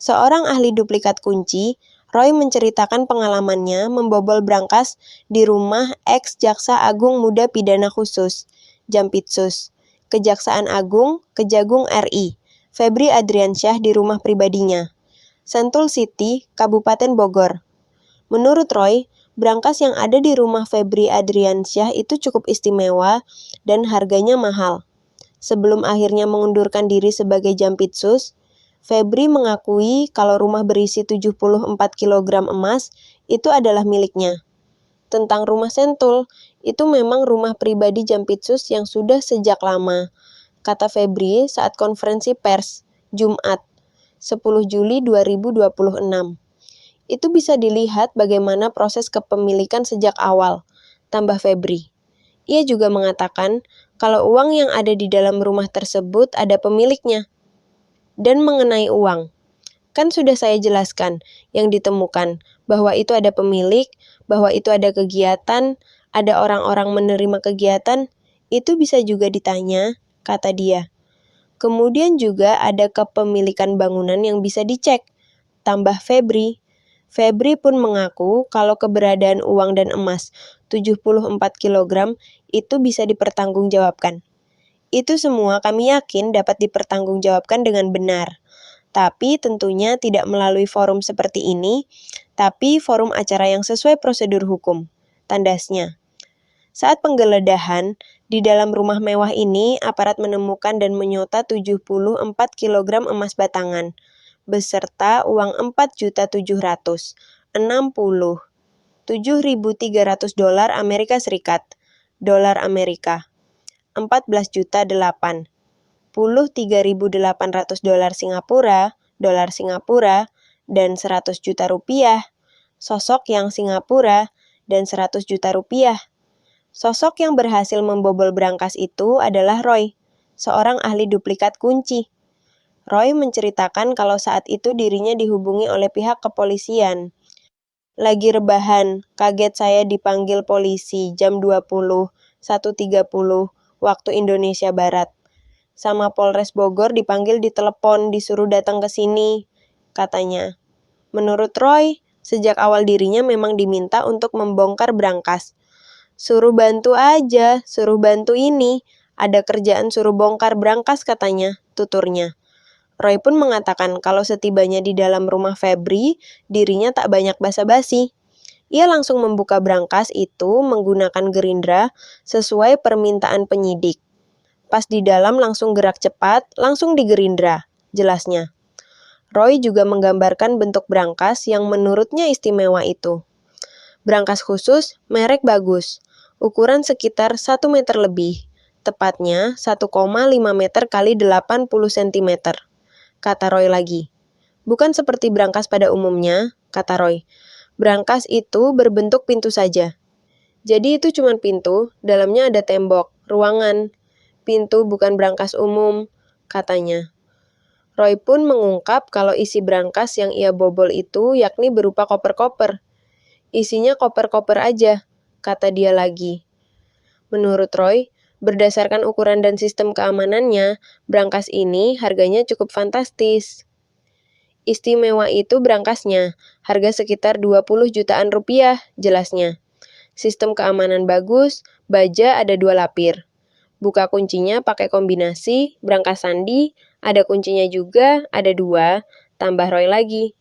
Seorang ahli duplikat kunci, Roy menceritakan pengalamannya membobol brankas di rumah ex-Jaksa Agung Muda Pidana Khusus, Jampitsus, Kejaksaan Agung, Kejagung RI, Febri Adriansyah di rumah pribadinya, Sentul City, Kabupaten Bogor. Menurut Roy, brankas yang ada di rumah Febri Adriansyah itu cukup istimewa dan harganya mahal. Sebelum akhirnya mengundurkan diri sebagai Jampitsus, Febri mengakui kalau rumah berisi 74 kg emas itu adalah miliknya. Tentang rumah Sentul, itu memang rumah pribadi Jampitsus yang sudah sejak lama, kata Febri saat konferensi pers, Jumat, 10 Juli 2026. Itu bisa dilihat bagaimana proses kepemilikan sejak awal, tambah Febri. Ia juga mengatakan kalau uang yang ada di dalam rumah tersebut ada pemiliknya. Dan mengenai uang, kan sudah saya jelaskan yang ditemukan, bahwa itu ada pemilik, bahwa itu ada kegiatan, ada orang-orang menerima kegiatan, itu bisa juga ditanya, kata dia. Kemudian juga ada kepemilikan bangunan yang bisa dicek, tambah Febri. Febri pun mengaku kalau keberadaan uang dan emas 74 kg itu bisa dipertanggungjawabkan. Itu semua kami yakin dapat dipertanggungjawabkan dengan benar. Tapi tentunya tidak melalui forum seperti ini, tapi forum acara yang sesuai prosedur hukum, tandasnya. Saat penggeledahan, di dalam rumah mewah ini, aparat menemukan dan menyita 74 kg emas batangan, beserta uang $4.760.7.300 Amerika Serikat, dolar Amerika. 14.008, $3.800 Singapura, dolar Singapura, dan 100 juta rupiah. Sosok yang Singapura dan 100 juta rupiah. Sosok yang berhasil membobol brankas itu adalah Roy, seorang ahli duplikat kunci. Roy menceritakan kalau saat itu dirinya dihubungi oleh pihak kepolisian. Lagi rebahan, kaget saya dipanggil polisi jam 21.30 waktu Indonesia Barat. Sama Polres Bogor dipanggil di telepon, disuruh datang ke sini, katanya. Menurut Roy, sejak awal dirinya memang diminta untuk membongkar brankas. Suruh bantu aja, suruh bantu ini. Ada kerjaan suruh bongkar brankas katanya, tuturnya. Roy pun mengatakan kalau setibanya di dalam rumah Febri, dirinya tak banyak basa-basi. Ia langsung membuka brankas itu menggunakan gerindra sesuai permintaan penyidik. Pas di dalam langsung gerak cepat, langsung digerindra, jelasnya. Roy juga menggambarkan bentuk brankas yang menurutnya istimewa itu. Brankas khusus, merek bagus, ukuran sekitar 1 meter lebih, tepatnya 1,5 meter kali 80 cm, kata Roy lagi. Bukan seperti brankas pada umumnya, kata Roy. Brankas itu berbentuk pintu saja. Jadi itu cuma pintu, dalamnya ada tembok, ruangan. Pintu bukan brankas umum, katanya. Roy pun mengungkap kalau isi brankas yang ia bobol itu yakni berupa koper-koper. Isinya koper-koper aja, kata dia lagi. Menurut Roy, berdasarkan ukuran dan sistem keamanannya, brankas ini harganya cukup fantastis. Istimewa itu brankasnya, harga sekitar 20 jutaan rupiah, jelasnya. Sistem keamanan bagus, baja ada 2 lapir. Buka kuncinya pakai kombinasi, brankas sandi, ada kuncinya juga, ada 2, tambah Roy lagi.